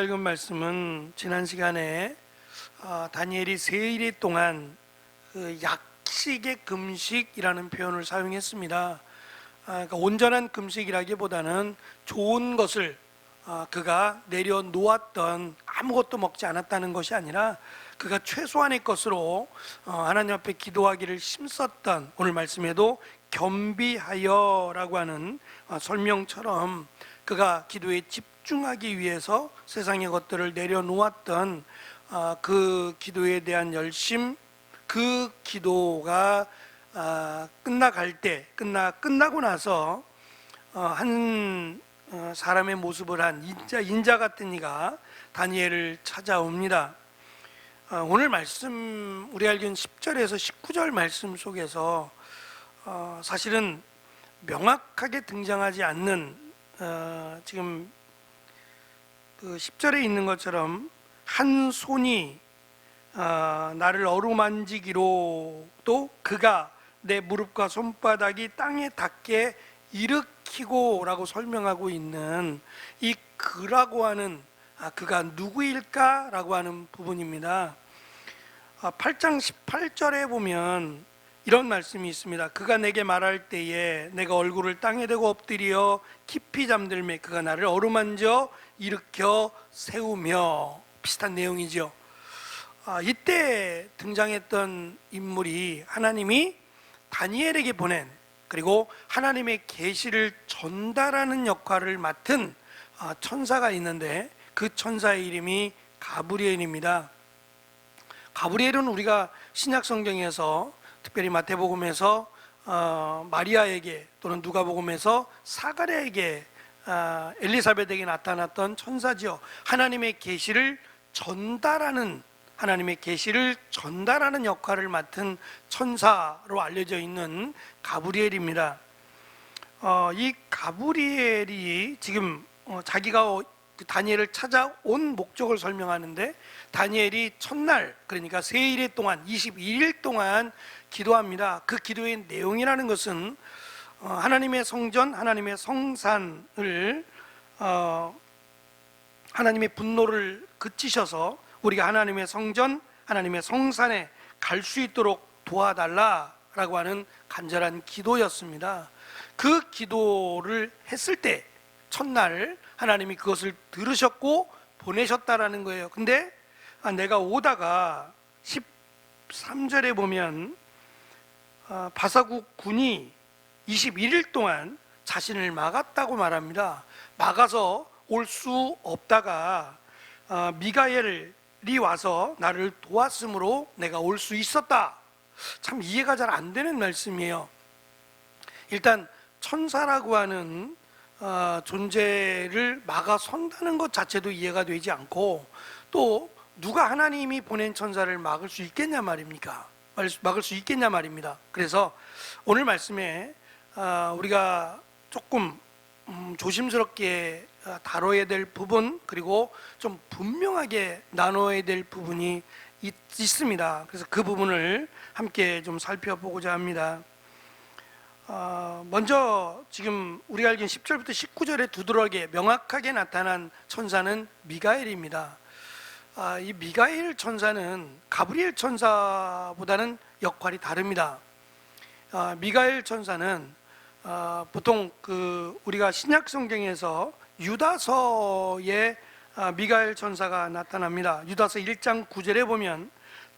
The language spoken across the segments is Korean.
읽은 말씀은 지난 시간에 다니엘이 세일 동안 그 약식의 금식이라는 표현을 사용했습니다. 그러니까 온전한 금식이라기보다는 좋은 것을 그가 내려놓았던, 아무것도 먹지 않았다는 것이 아니라 그가 최소한의 것으로 하나님 앞에 기도하기를 힘썼던, 오늘 말씀에도 겸비하여라고 하는 설명처럼 그가 기도에 집중하기 위해서 세상의 것들을 내려놓았던 그 기도에 대한 열심, 그 기도가 끝나갈 때, 끝나고 나서 한 사람의 모습을 한 인자 같은 이가 다니엘을 찾아옵니다. 오늘 말씀 우리가 읽은 10절에서 19절 말씀 속에서 사실은 명확하게 등장하지 않는, 지금 그 10절에 있는 것처럼 한 손이 나를 어루만지기로도 그가 내 무릎과 손바닥이 땅에 닿게 일으키고 라고 설명하고 있는 이 그라고 하는 그가 누구일까 라고 하는 부분입니다. 8장 18절에 보면 이런 말씀이 있습니다. 그가 내게 말할 때에 내가 얼굴을 땅에 대고 엎드려 깊이 잠들매 그가 나를 어루만져 일으켜 세우며, 비슷한 내용이죠. 이때 등장했던 인물이 하나님이 다니엘에게 보낸, 그리고 하나님의 계시를 전달하는 역할을 맡은 천사가 있는데 그 천사의 이름이 가브리엘입니다. 가브리엘은 우리가 신약 성경에서, 특별히 마태복음에서 마리아에게, 또는 누가복음에서 사가랴에게, 엘리사벳에게 나타났던 천사지요. 하나님의 계시를 전달하는 역할을 맡은 천사로 알려져 있는 가브리엘입니다. 이 가브리엘이 지금 자기가 다니엘을 찾아온 목적을 설명하는데, 다니엘이 첫날, 그러니까 세일 동안 21일 동안 기도합니다. 그 기도의 내용이라는 것은 하나님의 성전, 하나님의 성산을, 하나님의 분노를 그치셔서 우리가 하나님의 성전, 하나님의 성산에 갈 수 있도록 도와달라라고 하는 간절한 기도였습니다. 그 기도를 했을 때 첫날 하나님이 그것을 들으셨고 보내셨다라는 거예요. 근데 내가 오다가 13절에 보면 바사국 군이 21일 동안 자신을 막았다고 말합니다. 막아서 올 수 없다가 미가엘이 와서 나를 도왔으므로 내가 올 수 있었다. 참 이해가 잘 안 되는 말씀이에요. 일단 천사라고 하는 존재를 막아선다는 것 자체도 이해가 되지 않고, 또 누가 하나님이 보낸 천사를 막을 수 있겠냐 말입니까? 막을 수 있겠냐 말입니다. 그래서 오늘 말씀에 우리가 조금 조심스럽게 다뤄야 될 부분, 그리고 좀 분명하게 나눠야 될 부분이 있습니다. 그래서 그 부분을 함께 좀 살펴보고자 합니다. 먼저 지금 우리가 알기는 10절부터 19절에 두드러지게 명확하게 나타난 천사는 미가엘입니다. 이 미가엘 천사는 가브리엘 천사보다는 역할이 다릅니다. 미가엘 천사는 보통 우리가 신약 성경에서 유다서에 미가엘 천사가 나타납니다. 유다서 1장 9절에 보면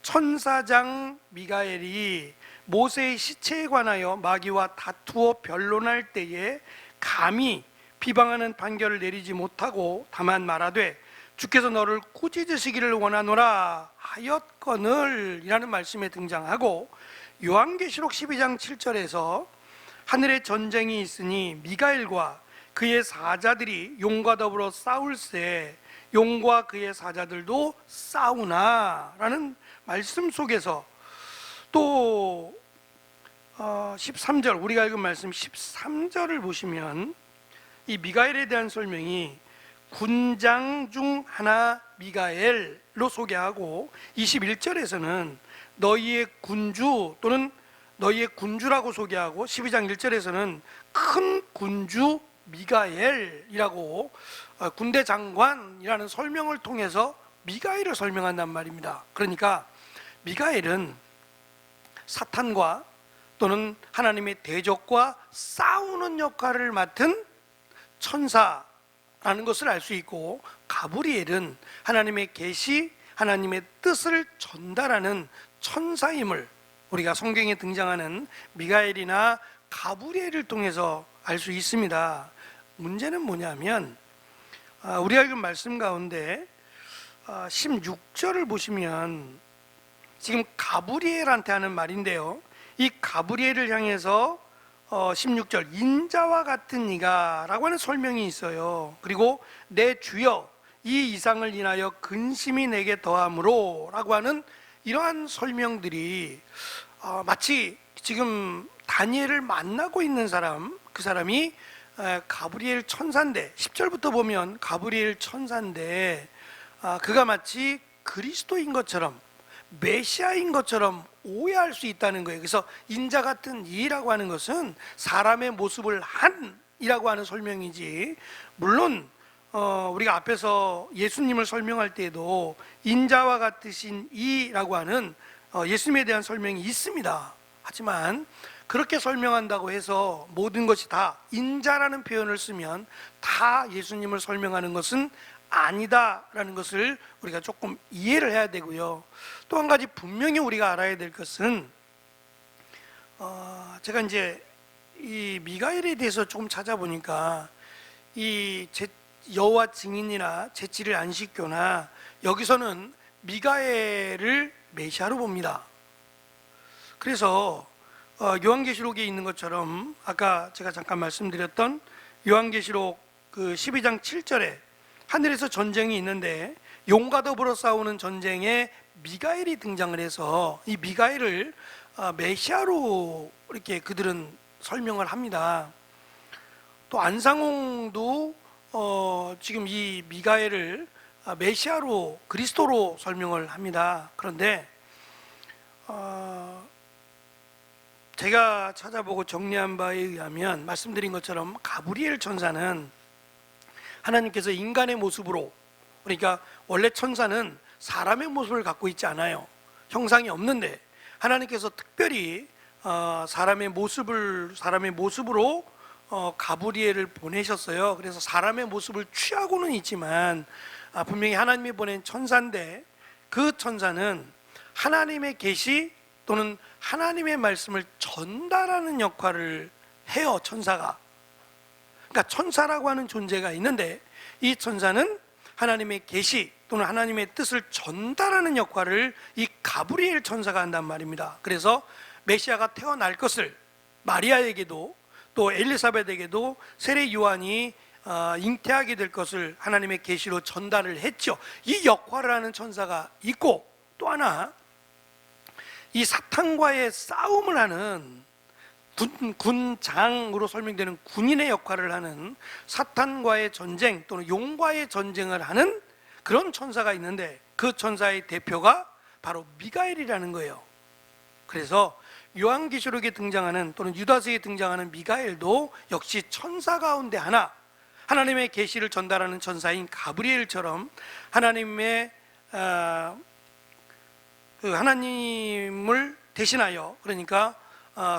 천사장 미가엘이 모세의 시체에 관하여 마귀와 다투어 변론할 때에 감히 비방하는 판결을 내리지 못하고 다만 말하되 주께서 너를 꾸짖으시기를 원하노라 하였거늘 이라는 말씀에 등장하고, 요한계시록 12장 7절에서 하늘에 전쟁이 있으니 미가엘과 그의 사자들이 용과 더불어 싸울세 용과 그의 사자들도 싸우나 라는 말씀 속에서, 또 13절, 우리가 읽은 말씀 13절을 보시면 이 미가엘에 대한 설명이 군장 중 하나 미가엘로 소개하고, 21절에서는 너희의 군주 또는 너희의 군주라고 소개하고, 12장 1절에서는 큰 군주 미가엘이라고 군대 장관이라는 설명을 통해서 미가엘을 설명한단 말입니다. 그러니까 미가엘은 사탄과 또는 하나님의 대적과 싸우는 역할을 맡은 천사라는 것을 알 수 있고, 가브리엘은 하나님의 계시, 하나님의 뜻을 전달하는 천사임을 우리가 성경에 등장하는 미가엘이나 가브리엘을 통해서 알 수 있습니다. 문제는 뭐냐면 우리가 읽은 말씀 가운데 16절을 보시면 지금 가브리엘한테 하는 말인데요, 이 가브리엘을 향해서 16절 인자와 같은 이가 라고 하는 설명이 있어요. 그리고 내 주여 이 이상을 인하여 근심이 내게 더함으로 라고 하는 이러한 설명들이 마치 지금 다니엘을 만나고 있는 사람, 그 사람이 가브리엘 천사인데, 10절부터 보면 가브리엘 천사인데 그가 마치 그리스도인 것처럼, 메시아인 것처럼 오해할 수 있다는 거예요. 그래서 인자 같은 이라고 하는 것은 사람의 모습을 한 이라고 하는 설명이지, 물론 우리가 앞에서 예수님을 설명할 때에도 인자와 같으신 이라고 하는 예수님에 대한 설명이 있습니다. 하지만 그렇게 설명한다고 해서 모든 것이 다 인자라는 표현을 쓰면 다 예수님을 설명하는 것은 아니다라는 것을 우리가 조금 이해를 해야 되고요. 또 한 가지 분명히 우리가 알아야 될 것은 제가 이제 이 미가엘에 대해서 조금 찾아보니까 이 여호와 증인이나 제7일 안식교나 여기서는 미가엘을 메시아로 봅니다. 그래서 요한계시록에 있는 것처럼 아까 제가 잠깐 말씀드렸던 요한계시록 그 12장 7절에 하늘에서 전쟁이 있는데 용과 더불어 싸우는 전쟁에 미가엘이 등장을 해서 이 미가엘을 메시아로 이렇게 그들은 설명을 합니다. 또 안상홍도 지금 이 미가엘을 메시아로, 그리스도로 설명을 합니다. 그런데 제가 찾아보고 정리한 바에 의하면 말씀드린 것처럼 가브리엘 천사는 하나님께서 인간의 모습으로, 그러니까 원래 천사는 사람의 모습을 갖고 있지 않아요. 형상이 없는데 하나님께서 특별히 사람의 모습으로 가브리엘을 보내셨어요. 그래서 사람의 모습을 취하고는 있지만 분명히 하나님이 보낸 천사인데, 그 천사는 하나님의 계시 또는 하나님의 말씀을 전달하는 역할을 해요. 천사가, 그러니까 천사라고 하는 존재가 있는데 이 천사는 하나님의 계시 또는 하나님의 뜻을 전달하는 역할을 이 가브리엘 천사가 한단 말입니다. 그래서 메시아가 태어날 것을 마리아에게도 또 엘리사벳에게도 세례 요한이 잉태하게 될 것을 하나님의 계시로 전달을 했죠. 이 역할을 하는 천사가 있고, 또 하나 이 사탄과의 싸움을 하는 군장으로 설명되는 군인의 역할을 하는, 사탄과의 전쟁 또는 용과의 전쟁을 하는 그런 천사가 있는데 그 천사의 대표가 바로 미가엘이라는 거예요. 그래서 요한계시록에 등장하는 또는 유다서에 등장하는 미가엘도 역시 천사 가운데 하나, 하나님의 계시를 전달하는 천사인 가브리엘처럼 하나님의 하나님을 대신하여, 그러니까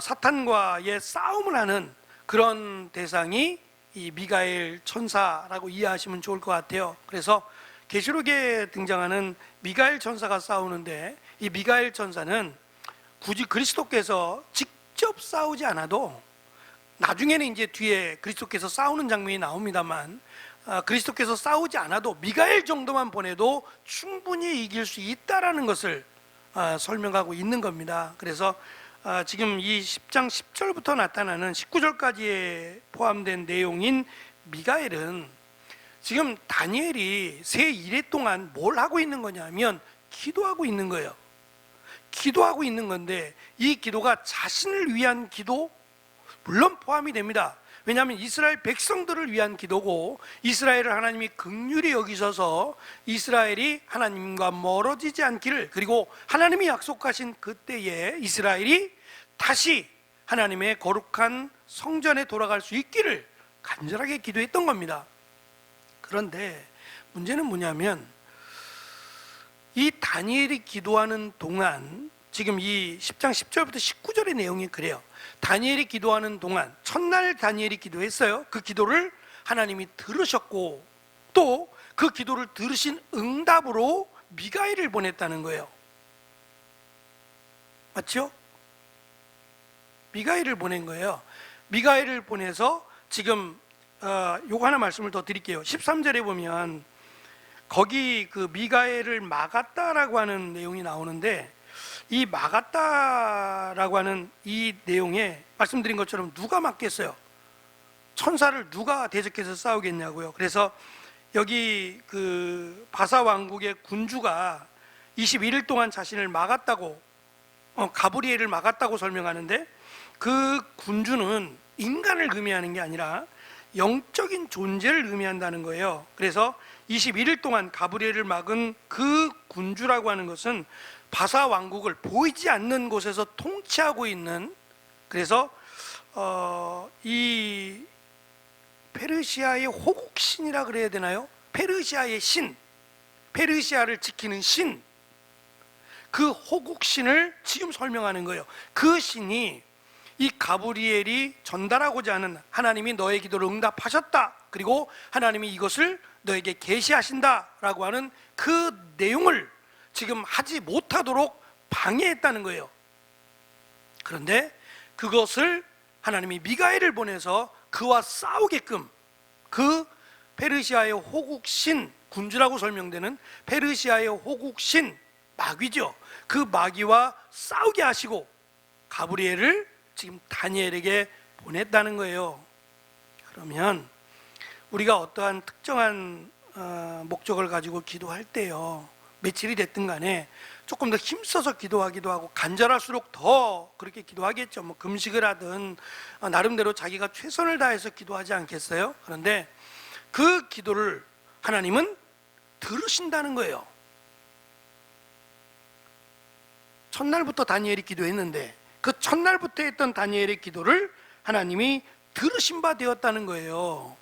사탄과의 싸움을 하는 그런 대상이 이 미가엘 천사라고 이해하시면 좋을 것 같아요. 그래서 계시록에 등장하는 미가엘 천사가 싸우는데 이 미가엘 천사는 굳이 그리스도께서 직접 싸우지 않아도, 나중에는 이제 뒤에 그리스도께서 싸우는 장면이 나옵니다만 그리스도께서 싸우지 않아도 미가엘 정도만 보내도 충분히 이길 수 있다라는 것을 설명하고 있는 겁니다. 그래서 지금 이 10장 10절부터 나타나는 19절까지에 포함된 내용인 미가엘은 지금 다니엘이 새 1회 동안 뭘 하고 있는 거냐면 기도하고 있는 거예요. 기도하고 있는 건데 이 기도가 자신을 위한 기도 물론 포함이 됩니다. 왜냐하면 이스라엘 백성들을 위한 기도고, 이스라엘을 하나님이 긍휼히 여기셔서 이스라엘이 하나님과 멀어지지 않기를, 그리고 하나님이 약속하신 그때에 이스라엘이 다시 하나님의 거룩한 성전에 돌아갈 수 있기를 간절하게 기도했던 겁니다. 그런데 문제는 뭐냐면 이 다니엘이 기도하는 동안, 지금 이 10장 10절부터 19절의 내용이 그래요. 다니엘이 기도하는 동안, 첫날 다니엘이 기도했어요. 그 기도를 하나님이 들으셨고, 또 그 기도를 들으신 응답으로 미가엘을 보냈다는 거예요. 맞죠? 미가엘을 보낸 거예요. 미가엘을 보내서 지금 요거 하나 말씀을 더 드릴게요. 13절에 보면 거기 그 미가엘을 막았다라고 하는 내용이 나오는데, 이 막았다라고 하는 이 내용에 말씀드린 것처럼 누가 막겠어요? 천사를 누가 대적해서 싸우겠냐고요. 그래서 여기 그 바사 왕국의 군주가 21일 동안 자신을 막았다고, 가브리엘을 막았다고 설명하는데, 그 군주는 인간을 의미하는 게 아니라 영적인 존재를 의미한다는 거예요. 그래서 21일 동안 가브리엘을 막은 그 군주라고 하는 것은 바사 왕국을 보이지 않는 곳에서 통치하고 있는, 그래서 이 페르시아의 호국신이라 그래야 되나요? 페르시아의 신, 페르시아를 지키는 신, 그 호국신을 지금 설명하는 거예요. 그 신이 이 가브리엘이 전달하고자 하는, 하나님이 너의 기도를 응답하셨다, 그리고 하나님이 이것을 너에게 계시하신다라고 하는 그 내용을 지금 하지 못하도록 방해했다는 거예요. 그런데 그것을 하나님이 미가엘을 보내서 그와 싸우게끔, 그 페르시아의 호국신, 군주라고 설명되는 페르시아의 호국신, 마귀죠. 그 마귀와 싸우게 하시고 가브리엘을 지금 다니엘에게 보냈다는 거예요. 그러면 우리가 어떠한 특정한 목적을 가지고 기도할 때요, 며칠이 됐든 간에 조금 더 힘써서 기도하기도 하고, 간절할수록 더 그렇게 기도하겠죠. 뭐 금식을 하든 나름대로 자기가 최선을 다해서 기도하지 않겠어요? 그런데 그 기도를 하나님은 들으신다는 거예요. 첫날부터 다니엘이 기도했는데 그 첫날부터 했던 다니엘의 기도를 하나님이 들으신 바 되었다는 거예요.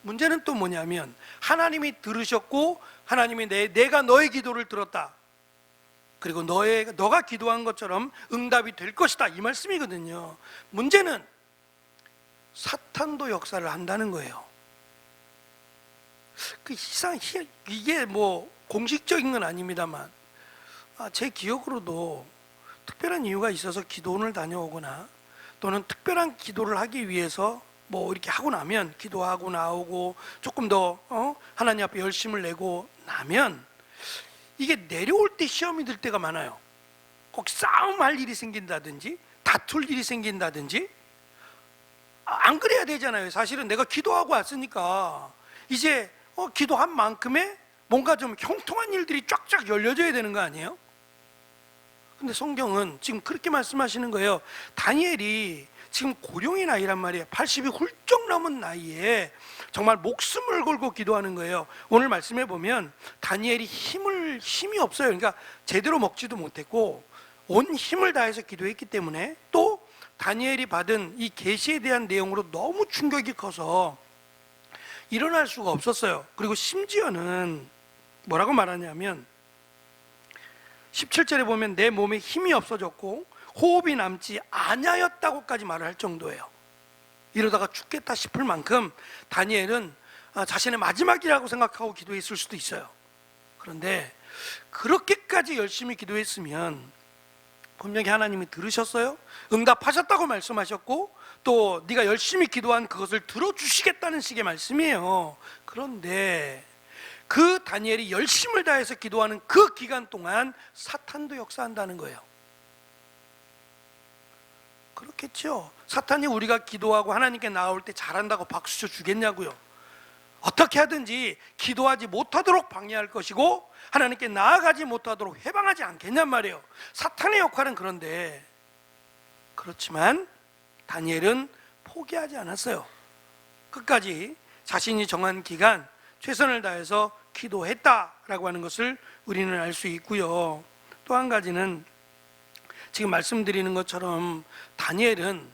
문제는 또 뭐냐면, 하나님이 들으셨고 하나님이 내가 너의 기도를 들었다, 그리고 너가 기도한 것처럼 응답이 될 것이다, 이 말씀이거든요. 문제는 사탄도 역사를 한다는 거예요. 이게 뭐 공식적인 건 아닙니다만, 제 기억으로도 특별한 이유가 있어서 기도원을 다녀오거나, 또는 특별한 기도를 하기 위해서 뭐 이렇게 하고 나면, 기도하고 나오고 조금 더 하나님 앞에 열심을 내고 나면, 이게 내려올 때 시험이 들 때가 많아요. 꼭 싸움할 일이 생긴다든지 다툴 일이 생긴다든지. 안 그래야 되잖아요. 사실은 내가 기도하고 왔으니까 이제 기도한 만큼의 뭔가 좀 형통한 일들이 쫙쫙 열려져야 되는 거 아니에요? 근데 성경은 지금 그렇게 말씀하시는 거예요. 다니엘이 지금 고령의 나이란 말이에요. 80이 훌쩍 넘은 나이에 정말 목숨을 걸고 기도하는 거예요. 오늘 말씀해 보면 다니엘이 힘이 없어요. 그러니까 제대로 먹지도 못했고 온 힘을 다해서 기도했기 때문에, 또 다니엘이 받은 이 계시에 대한 내용으로 너무 충격이 커서 일어날 수가 없었어요. 그리고 심지어는 뭐라고 말하냐면 17절에 보면 내 몸에 힘이 없어졌고 호흡이 남지 아니하였다고까지 말을 할 정도예요. 이러다가 죽겠다 싶을 만큼 다니엘은 자신의 마지막이라고 생각하고 기도했을 수도 있어요. 그런데 그렇게까지 열심히 기도했으면 분명히 하나님이 들으셨어요. 응답하셨다고 말씀하셨고, 또 네가 열심히 기도한 그것을 들어주시겠다는 식의 말씀이에요. 그런데 그 다니엘이 열심을 다해서 기도하는 그 기간 동안 사탄도 역사한다는 거예요. 그렇겠죠. 사탄이 우리가 기도하고 하나님께 나올 때 잘한다고 박수 쳐 주겠냐고요. 어떻게 하든지 기도하지 못하도록 방해할 것이고 하나님께 나아가지 못하도록 해방하지 않겠냔 말이에요. 사탄의 역할은 그런데, 그렇지만 다니엘은 포기하지 않았어요. 끝까지 자신이 정한 기간 최선을 다해서 기도했다라고 하는 것을 우리는 알 수 있고요. 또 한 가지는 지금 말씀드리는 것처럼 다니엘은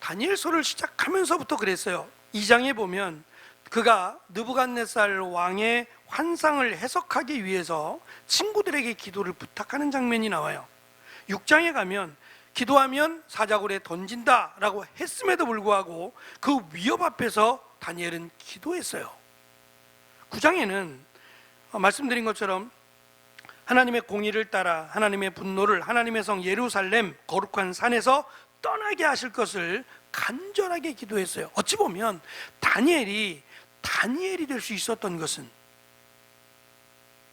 다니엘서를 시작하면서부터 그랬어요. 2장에 보면 그가 느부갓네살 왕의 환상을 해석하기 위해서 친구들에게 기도를 부탁하는 장면이 나와요. 6장에 가면 기도하면 사자굴에 던진다라고 했음에도 불구하고 그 위협 앞에서 다니엘은 기도했어요. 9장에는 말씀드린 것처럼 하나님의 공의를 따라 하나님의 분노를 하나님의 성 예루살렘 거룩한 산에서 떠나게 하실 것을 간절하게 기도했어요. 어찌 보면 다니엘이 될 수 있었던 것은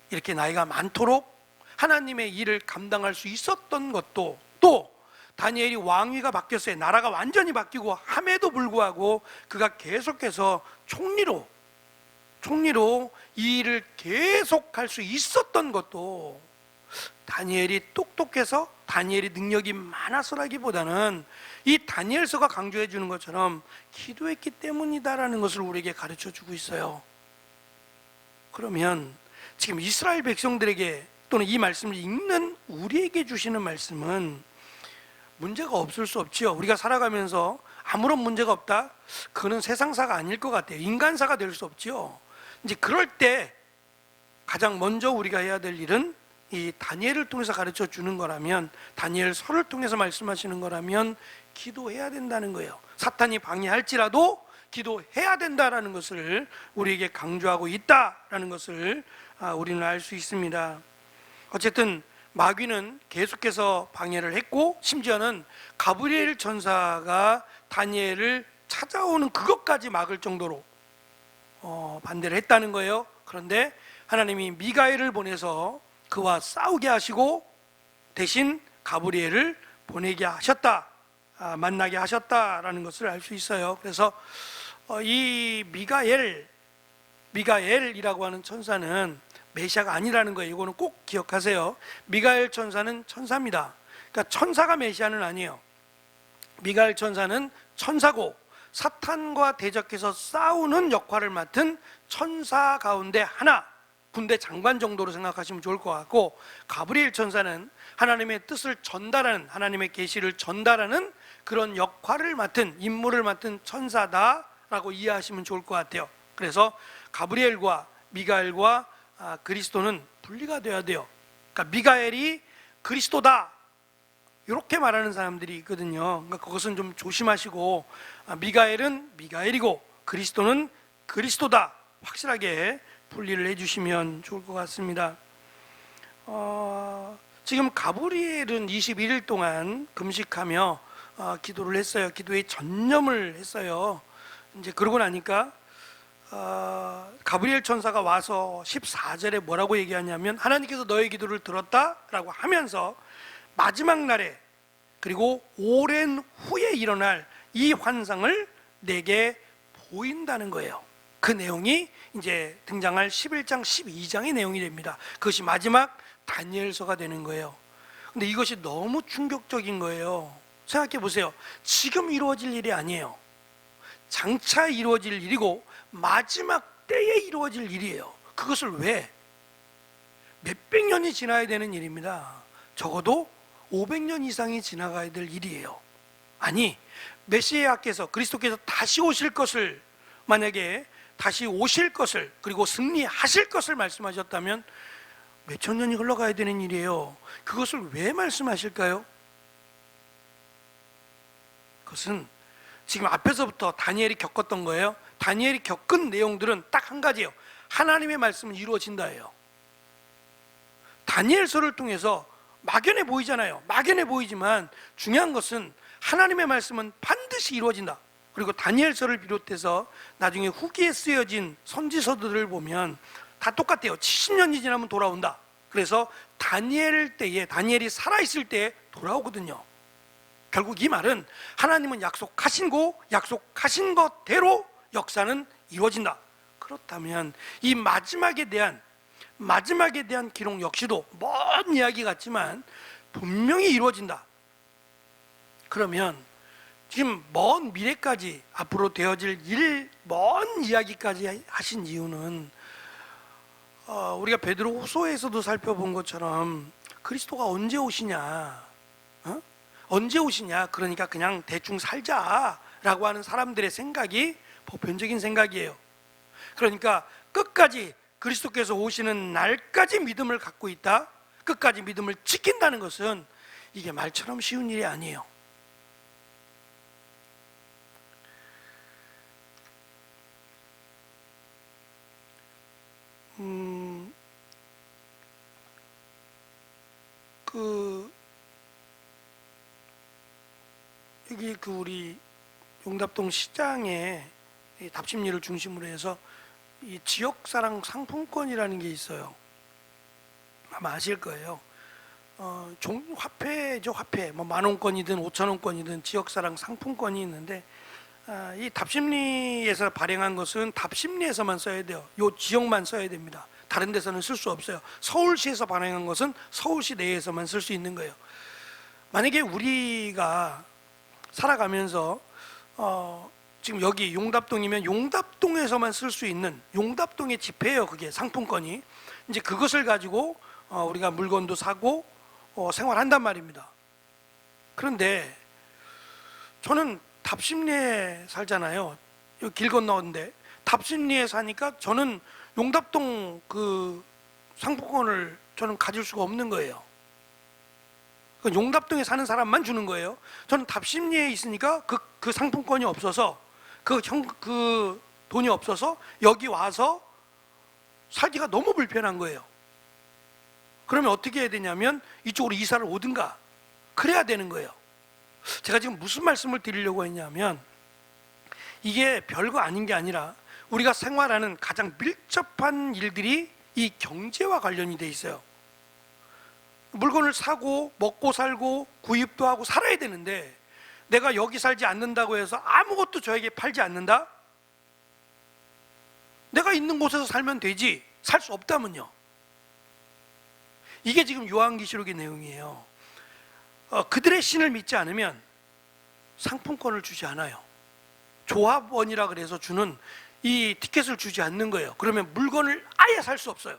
이렇게 나이가 많도록 하나님의 일을 감당할 수 있었던 것도, 또 다니엘이 왕위가 바뀌었어요. 나라가 완전히 바뀌고 함에도 불구하고 그가 계속해서 총리로 이 일을 계속할 수 있었던 것도 다니엘이 똑똑해서, 다니엘이 능력이 많아서라기보다는 이 다니엘서가 강조해 주는 것처럼 기도했기 때문이다라는 것을 우리에게 가르쳐 주고 있어요. 그러면 지금 이스라엘 백성들에게 또는 이 말씀을 읽는 우리에게 주시는 말씀은 문제가 없을 수 없지요. 우리가 살아가면서 아무런 문제가 없다? 그거는 세상사가 아닐 것 같아요. 인간사가 될 수 없지요. 이제 그럴 때 가장 먼저 우리가 해야 될 일은 이 다니엘을 통해서 가르쳐 주는 거라면, 다니엘서를 통해서 말씀하시는 거라면 기도해야 된다는 거예요. 사탄이 방해할지라도 기도해야 된다라는 것을 우리에게 강조하고 있다라는 것을 우리는 알 수 있습니다. 어쨌든 마귀는 계속해서 방해를 했고, 심지어는 가브리엘 천사가 다니엘을 찾아오는 그것까지 막을 정도로 반대를 했다는 거예요. 그런데 하나님이 미가엘을 보내서 그와 싸우게 하시고 대신 가브리엘을 보내게 하셨다, 만나게 하셨다라는 것을 알 수 있어요. 그래서 이 미가엘이라고 하는 천사는 메시아가 아니라는 거예요. 이거는 꼭 기억하세요. 미가엘 천사는 천사입니다. 그러니까 천사가 메시아는 아니에요. 미가엘 천사는 천사고 사탄과 대적해서 싸우는 역할을 맡은 천사 가운데 하나, 군대 장관 정도로 생각하시면 좋을 것 같고, 가브리엘 천사는 하나님의 뜻을 전달하는, 하나님의 계시를 전달하는 그런 역할을 맡은, 임무를 맡은 천사다라고 이해하시면 좋을 것 같아요. 그래서 가브리엘과 미가엘과 그리스도는 분리가 되어야 돼요. 그러니까 미가엘이 그리스도다 이렇게 말하는 사람들이 있거든요. 그러니까 그것은 좀 조심하시고, 미가엘은 미가엘이고 그리스도는 그리스도다, 확실하게 분리를 해주시면 좋을 것 같습니다. 지금 가브리엘은 21일 동안 금식하며 기도를 했어요. 기도에 전념을 했어요. 이제 그러고 나니까 가브리엘 천사가 와서 14절에 뭐라고 얘기하냐면, 하나님께서 너의 기도를 들었다라고 하면서 마지막 날에 그리고 오랜 후에 일어날 이 환상을 내게 보인다는 거예요. 그 내용이 이제 등장할 11장 12장의 내용이 됩니다. 그것이 마지막 다니엘서가 되는 거예요. 근데 이것이 너무 충격적인 거예요. 생각해 보세요. 지금 이루어질 일이 아니에요. 장차 이루어질 일이고 마지막 때에 이루어질 일이에요. 그것을 왜? 몇백 년이 지나야 되는 일입니다. 적어도 500년 이상이 지나가야 될 일이에요. 아니, 메시아께서, 그리스도께서 다시 오실 것을, 만약에 다시 오실 것을, 그리고 승리하실 것을 말씀하셨다면 몇천 년이 흘러가야 되는 일이에요. 그것을 왜 말씀하실까요? 그것은 지금 앞에서부터 다니엘이 겪었던 거예요. 다니엘이 겪은 내용들은 딱 한 가지예요. 하나님의 말씀은 이루어진다예요. 다니엘서를 통해서 막연해 보이잖아요. 막연해 보이지만 중요한 것은 하나님의 말씀은 반드시 이루어진다. 그리고 다니엘서를 비롯해서 나중에 후기에 쓰여진 선지서들을 보면 다 똑같아요. 70년이 지나면 돌아온다. 그래서 다니엘 때에, 다니엘이 살아있을 때에 돌아오거든요. 결국 이 말은 하나님은 약속하신 것대로 역사는 이루어진다. 그렇다면 이 마지막에 대한 기록 역시도 먼 이야기 같지만 분명히 이루어진다. 그러면 지금 먼 미래까지 앞으로 되어질 먼 이야기까지 하신 이유는 우리가 베드로 후서에서도 살펴본 것처럼 그리스도가 언제 오시냐, 언제 오시냐, 그러니까 그냥 대충 살자라고 하는 사람들의 생각이 보편적인 생각이에요. 그러니까 끝까지 그리스도께서 오시는 날까지 믿음을 갖고 있다, 끝까지 믿음을 지킨다는 것은 이게 말처럼 쉬운 일이 아니에요. 여기 우리 용답동 시장에 이 답심리를 중심으로 해서 이 지역사랑 상품권이라는 게 있어요. 아마 아실 거예요. 화폐죠, 화폐. 뭐 10,000원권이든 5,000원권이든 지역사랑 상품권이 있는데, 이 답심리에서 발행한 것은 답심리에서만 써야 돼요. 요 지역만 써야 됩니다. 다른 데서는 쓸 수 없어요. 서울시에서 발행한 것은 서울시 내에서만 쓸 수 있는 거예요. 만약에 우리가 살아가면서 지금 여기 용답동이면 용답동에서만 쓸 수 있는 용답동의 지폐예요. 그게 상품권이. 이제 그것을 가지고 우리가 물건도 사고 생활한단 말입니다. 그런데 저는 답심리에 살잖아요. 여기 길 건너인데 답심리에 사니까 저는 용답동 그 상품권을 저는 가질 수가 없는 거예요. 용답동에 사는 사람만 주는 거예요. 저는 답심리에 있으니까 그 상품권이 없어서 그 돈이 없어서 여기 와서 살기가 너무 불편한 거예요. 그러면 어떻게 해야 되냐면 이쪽으로 이사를 오든가 그래야 되는 거예요. 제가 지금 무슨 말씀을 드리려고 했냐면, 이게 별거 아닌 게 아니라 우리가 생활하는 가장 밀접한 일들이 이 경제와 관련이 돼 있어요. 물건을 사고 먹고 살고 구입도 하고 살아야 되는데, 내가 여기 살지 않는다고 해서 아무것도 저에게 팔지 않는다? 내가 있는 곳에서 살면 되지, 살 수 없다면요. 이게 지금 요한계시록의 내용이에요. 그들의 신을 믿지 않으면 상품권을 주지 않아요. 조합원이라 그래서 주는 이 티켓을 주지 않는 거예요. 그러면 물건을 아예 살 수 없어요.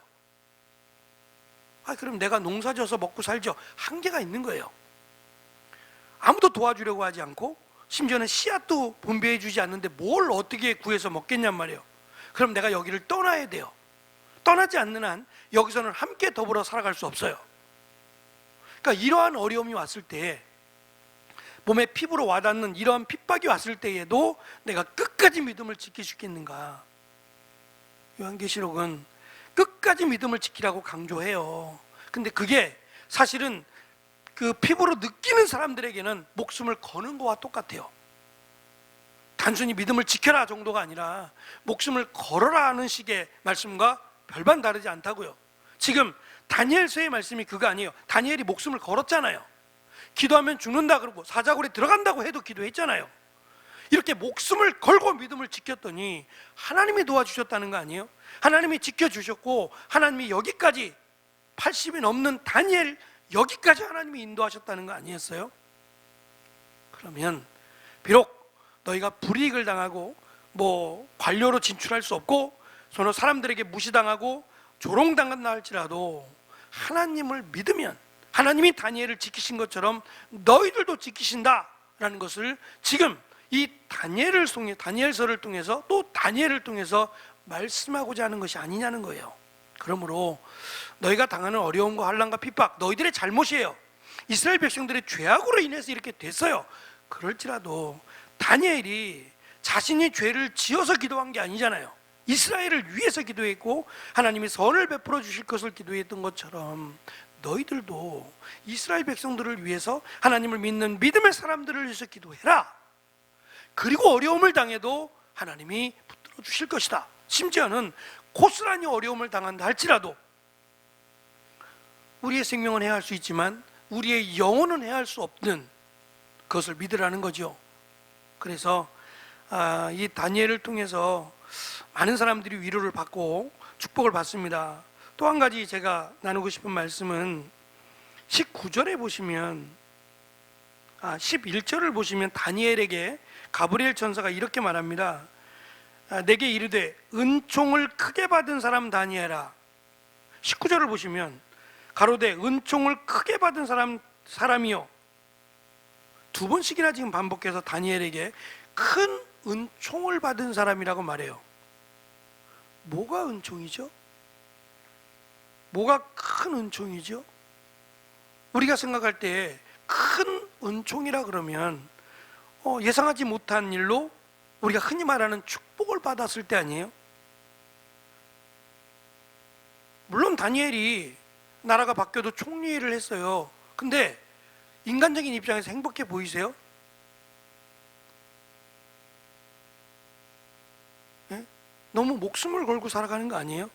그럼 내가 농사져서 먹고 살죠. 한계가 있는 거예요. 아무도 도와주려고 하지 않고 심지어는 씨앗도 분배해 주지 않는데 뭘 어떻게 구해서 먹겠냔 말이에요. 그럼 내가 여기를 떠나야 돼요. 떠나지 않는 한 여기서는 함께 더불어 살아갈 수 없어요. 그러니까 이러한 어려움이 왔을 때, 몸에 피부로 와닿는 이러한 핍박이 왔을 때에도 내가 끝까지 믿음을 지킬 수 있겠는가? 요한계시록은 끝까지 믿음을 지키라고 강조해요. 근데 그게 사실은 그 피부로 느끼는 사람들에게는 목숨을 거는 거와 똑같아요. 단순히 믿음을 지켜라 정도가 아니라 목숨을 걸어라 하는 식의 말씀과 별반 다르지 않다고요. 지금 다니엘서의 말씀이 그거 아니에요. 다니엘이 목숨을 걸었잖아요. 기도하면 죽는다 그러고 사자굴에 들어간다고 해도 기도했잖아요. 이렇게 목숨을 걸고 믿음을 지켰더니 하나님이 도와주셨다는 거 아니에요? 하나님이 지켜주셨고, 하나님이 여기까지 80이 넘는 다니엘 여기까지 하나님이 인도하셨다는 거 아니었어요? 그러면 비록 너희가 불이익을 당하고 관료로 진출할 수 없고 서로 사람들에게 무시당하고 조롱당한다 할지라도 하나님을 믿으면 하나님이 다니엘을 지키신 것처럼 너희들도 지키신다라는 것을 지금 이 다니엘서를 통해서 또 다니엘을 통해서 말씀하고자 하는 것이 아니냐는 거예요. 그러므로 너희가 당하는 어려움과 환난과 핍박, 너희들의 잘못이에요. 이스라엘 백성들의 죄악으로 인해서 이렇게 됐어요. 그럴지라도 다니엘이 자신이 죄를 지어서 기도한 게 아니잖아요. 이스라엘을 위해서 기도했고 하나님이 선을 베풀어 주실 것을 기도했던 것처럼 너희들도 이스라엘 백성들을 위해서, 하나님을 믿는 믿음의 사람들을 위해서 기도해라. 그리고 어려움을 당해도 하나님이 붙들어 주실 것이다. 심지어는 고스란히 어려움을 당한다 할지라도 우리의 생명은 해할 수 있지만 우리의 영혼은 해할 수 없는 그것을 믿으라는 거죠. 그래서 이 다니엘을 통해서 많은 사람들이 위로를 받고 축복을 받습니다. 또 한 가지 제가 나누고 싶은 말씀은 19절에 보시면 11절을 보시면 다니엘에게 가브리엘 천사가 이렇게 말합니다. 내게 이르되 은총을 크게 받은 사람 다니엘아. 19절을 보시면 가로되 은총을 크게 받은 사람이요 두 번씩이나 지금 반복해서 다니엘에게 큰 은총을 받은 사람이라고 말해요. 뭐가 은총이죠? 뭐가 큰 은총이죠? 우리가 생각할 때 큰 은총이라 그러면 예상하지 못한 일로 우리가 흔히 말하는 축복을 받았을 때 아니에요? 물론 다니엘이 나라가 바뀌어도 총리를 했어요. 근데 인간적인 입장에서 행복해 보이세요? 예? 너무 목숨을 걸고 살아가는 거 아니에요?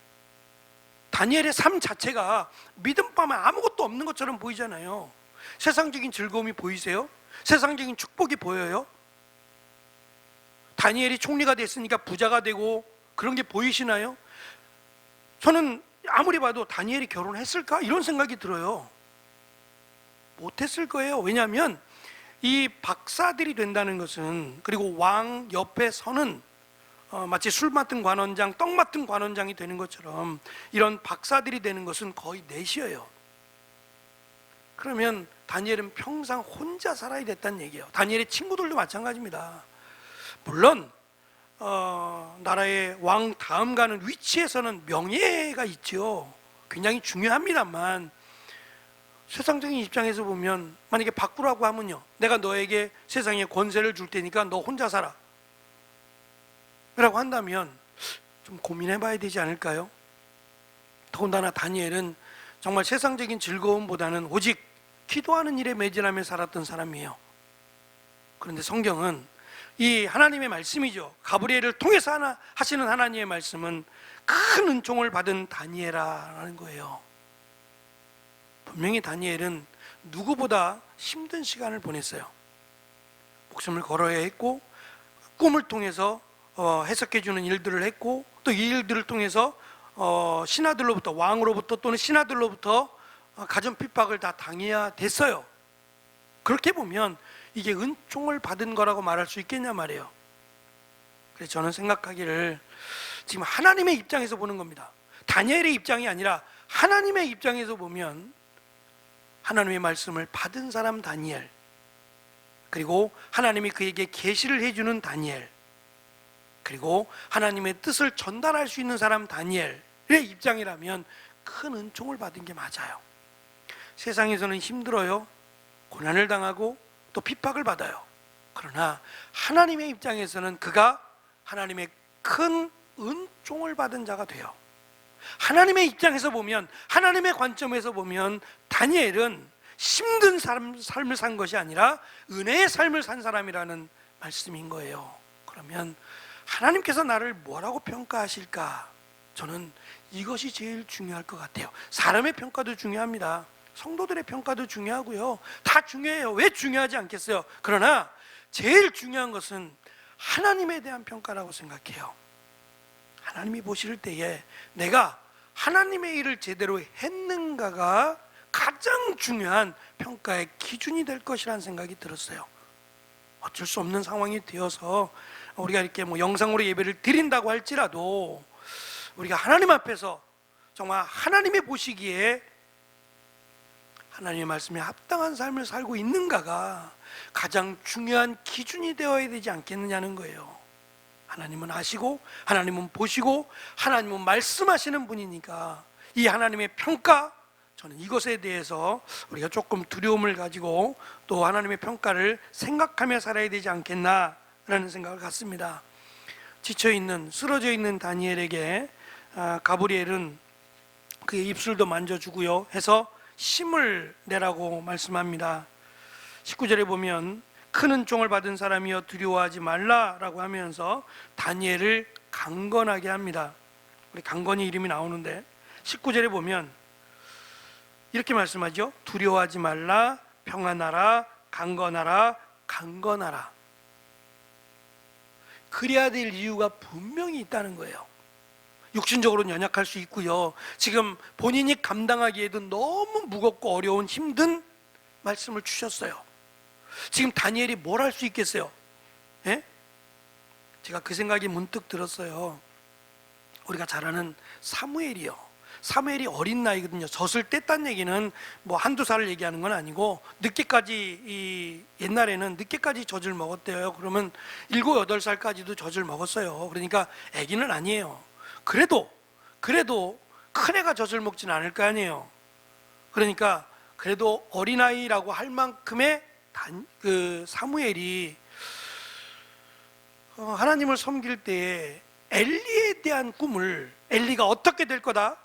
다니엘의 삶 자체가 믿음 밤에 아무것도 없는 것처럼 보이잖아요. 세상적인 즐거움이 보이세요? 세상적인 축복이 보여요? 다니엘이 총리가 됐으니까 부자가 되고 그런 게 보이시나요? 저는 아무리 봐도 다니엘이 결혼했을까? 이런 생각이 들어요. 못했을 거예요. 왜냐하면 이 박사들이 된다는 것은, 그리고 왕 옆에 서는 마치 술 맡은 관원장, 떡 맡은 관원장이 되는 것처럼 이런 박사들이 되는 것은 거의 넷이에요. 그러면 다니엘은 평생 혼자 살아야 됐다는 얘기예요. 다니엘의 친구들도 마찬가지입니다. 물론 나라의 왕 다음 가는 위치에서는 명예가 있죠. 굉장히 중요합니다만 세상적인 입장에서 보면 만약에 바꾸라고 하면요, 내가 너에게 세상의 권세를 줄 테니까 너 혼자 살아 라고 한다면 좀 고민해 봐야 되지 않을까요? 더군다나 다니엘은 정말 세상적인 즐거움보다는 오직 기도하는 일에 매진하며 살았던 사람이에요. 그런데 성경은 이 하나님의 말씀이죠, 가브리엘을 통해서 하시는 하나님의 말씀은 큰 은총을 받은 다니엘아라는 거예요. 분명히 다니엘은 누구보다 힘든 시간을 보냈어요. 목숨을 걸어야 했고, 꿈을 통해서 해석해주는 일들을 했고, 또 이 일들을 통해서 신하들로부터, 왕으로부터 또는 신하들로부터 가정 핍박을 다 당해야 됐어요. 그렇게 보면 이게 은총을 받은 거라고 말할 수 있겠냐 말이에요. 그래서 저는 생각하기를 지금 하나님의 입장에서 보는 겁니다. 다니엘의 입장이 아니라 하나님의 입장에서 보면 하나님의 말씀을 받은 사람 다니엘, 그리고 하나님이 그에게 계시를 해주는 다니엘, 그리고 하나님의 뜻을 전달할 수 있는 사람 다니엘의 입장이라면 큰 은총을 받은 게 맞아요. 세상에서는 힘들어요. 고난을 당하고 또 핍박을 받아요. 그러나 하나님의 입장에서는 그가 하나님의 큰 은총을 받은 자가 돼요. 하나님의 입장에서 보면, 하나님의 관점에서 보면 다니엘은 힘든 삶을 산 것이 아니라 은혜의 삶을 산 사람이라는 말씀인 거예요. 그러면 하나님께서 나를 뭐라고 평가하실까? 저는 이것이 제일 중요할 것 같아요. 사람의 평가도 중요합니다. 성도들의 평가도 중요하고요. 다 중요해요. 왜 중요하지 않겠어요? 그러나 제일 중요한 것은 하나님에 대한 평가라고 생각해요. 하나님이 보실 때에 내가 하나님의 일을 제대로 했는가가 가장 중요한 평가의 기준이 될 것이라는 생각이 들었어요. 어쩔 수 없는 상황이 되어서 우리가 이렇게 영상으로 예배를 드린다고 할지라도 우리가 하나님 앞에서 정말 하나님이 보시기에 하나님의 말씀에 합당한 삶을 살고 있는가가 가장 중요한 기준이 되어야 되지 않겠느냐는 거예요. 하나님은 아시고, 하나님은 보시고, 하나님은 말씀하시는 분이니까 이 하나님의 평가, 저는 이것에 대해서 우리가 조금 두려움을 가지고 또 하나님의 평가를 생각하며 살아야 되지 않겠나라는 생각을 갖습니다. 지쳐있는, 쓰러져 있는 다니엘에게 가브리엘은 그의 입술도 만져주고요 해서 힘을 내라고 말씀합니다. 19절에 보면 큰 은총을 받은 사람이여 두려워하지 말라라고 하면서 다니엘을 강건하게 합니다. 우리 강건이 이름이 나오는데 19절에 보면 이렇게 말씀하죠. 두려워하지 말라, 평안하라, 강건하라, 강건하라. 그래야 될 이유가 분명히 있다는 거예요. 육신적으로는 연약할 수 있고요, 지금 본인이 감당하기에도 너무 무겁고 어려운 힘든 말씀을 주셨어요. 지금 다니엘이 뭘 할 수 있겠어요? 예? 제가 그 생각이 문득 들었어요. 우리가 잘 아는 사무엘이요, 사무엘이 어린 나이거든요. 젖을 뗐다는 얘기는 뭐 한두 살을 얘기하는 건 아니고 늦게까지 옛날에는 늦게까지 젖을 먹었대요. 그러면 7, 8살까지도 젖을 먹었어요. 그러니까 아기는 아니에요. 그래도 큰 애가 젖을 먹지는 않을 거 아니에요. 그러니까 그래도 어린아이라고 할 만큼의 사무엘이 하나님을 섬길 때에 엘리에 대한 꿈을, 엘리가 어떻게 될 거다?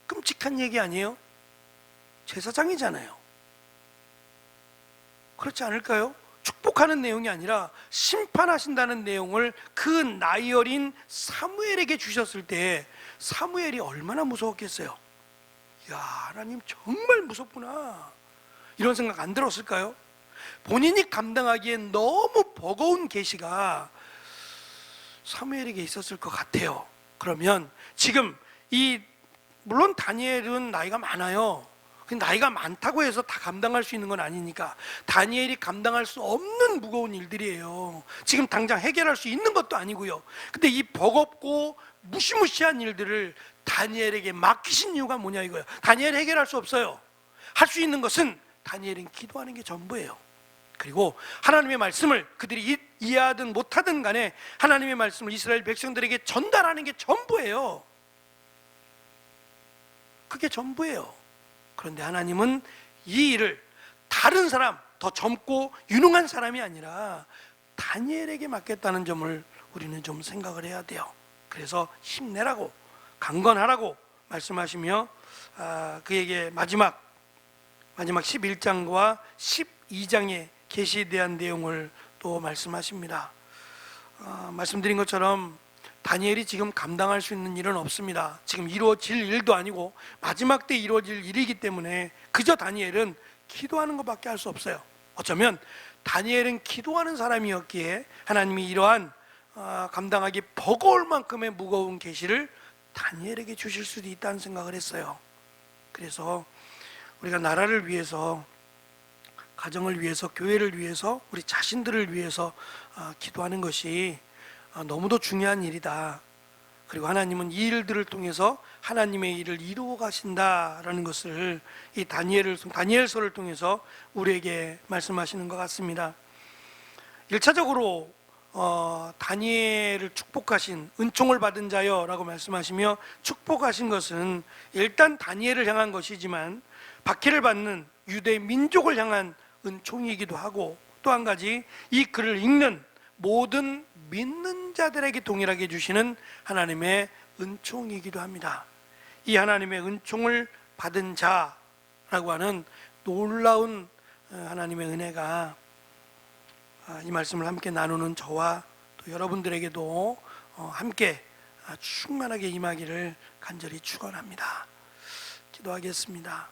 끔찍한 얘기 아니에요? 제사장이잖아요. 그렇지 않을까요? 축복하는 내용이 아니라 심판하신다는 내용을 그 나이 어린 사무엘에게 주셨을 때 사무엘이 얼마나 무서웠겠어요. 야, 하나님 정말 무섭구나, 이런 생각 안 들었을까요? 본인이 감당하기엔 너무 버거운 계시가 사무엘에게 있었을 것 같아요. 그러면 지금 물론 다니엘은 나이가 많아요. 나이가 많다고 해서 다 감당할 수 있는 건 아니니까 다니엘이 감당할 수 없는 무거운 일들이에요. 지금 당장 해결할 수 있는 것도 아니고요. 근데 이 버겁고 무시무시한 일들을 다니엘에게 맡기신 이유가 뭐냐 이거예요. 다니엘이 해결할 수 없어요. 할 수 있는 것은 다니엘은 기도하는 게 전부예요. 그리고 하나님의 말씀을 그들이 이해하든 못하든 간에 하나님의 말씀을 이스라엘 백성들에게 전달하는 게 전부예요. 그게 전부예요. 그런데 하나님은 이 일을 다른 사람, 더 젊고 유능한 사람이 아니라 다니엘에게 맡겼다는 점을 우리는 좀 생각을 해야 돼요. 그래서 힘내라고, 강건하라고 말씀하시며 그에게 마지막 11장과 12장의 계시에 대한 내용을 또 말씀하십니다. 말씀드린 것처럼 다니엘이 지금 감당할 수 있는 일은 없습니다. 지금 이루어질 일도 아니고 마지막 때 이루어질 일이기 때문에 그저 다니엘은 기도하는 것밖에 할 수 없어요. 어쩌면 다니엘은 기도하는 사람이었기에 하나님이 이러한 감당하기 버거울 만큼의 무거운 계시를 다니엘에게 주실 수도 있다는 생각을 했어요. 그래서 우리가 나라를 위해서, 가정을 위해서, 교회를 위해서, 우리 자신들을 위해서 기도하는 것이 너무도 중요한 일이다. 그리고 하나님은 이 일들을 통해서 하나님의 일을 이루어 가신다라는 것을 이 다니엘서를 통해서 우리에게 말씀하시는 것 같습니다. 1차적으로 다니엘을 축복하신, 은총을 받은 자여라고 말씀하시며 축복하신 것은 일단 다니엘을 향한 것이지만 박해를 받는 유대 민족을 향한 은총이기도 하고, 또 한 가지 이 글을 읽는 모든 믿는 자들에게 동일하게 주시는 하나님의 은총이기도 합니다. 이 하나님의 은총을 받은 자라고 하는 놀라운 하나님의 은혜가 이 말씀을 함께 나누는 저와 또 여러분들에게도 함께 충만하게 임하기를 간절히 축원합니다. 기도하겠습니다.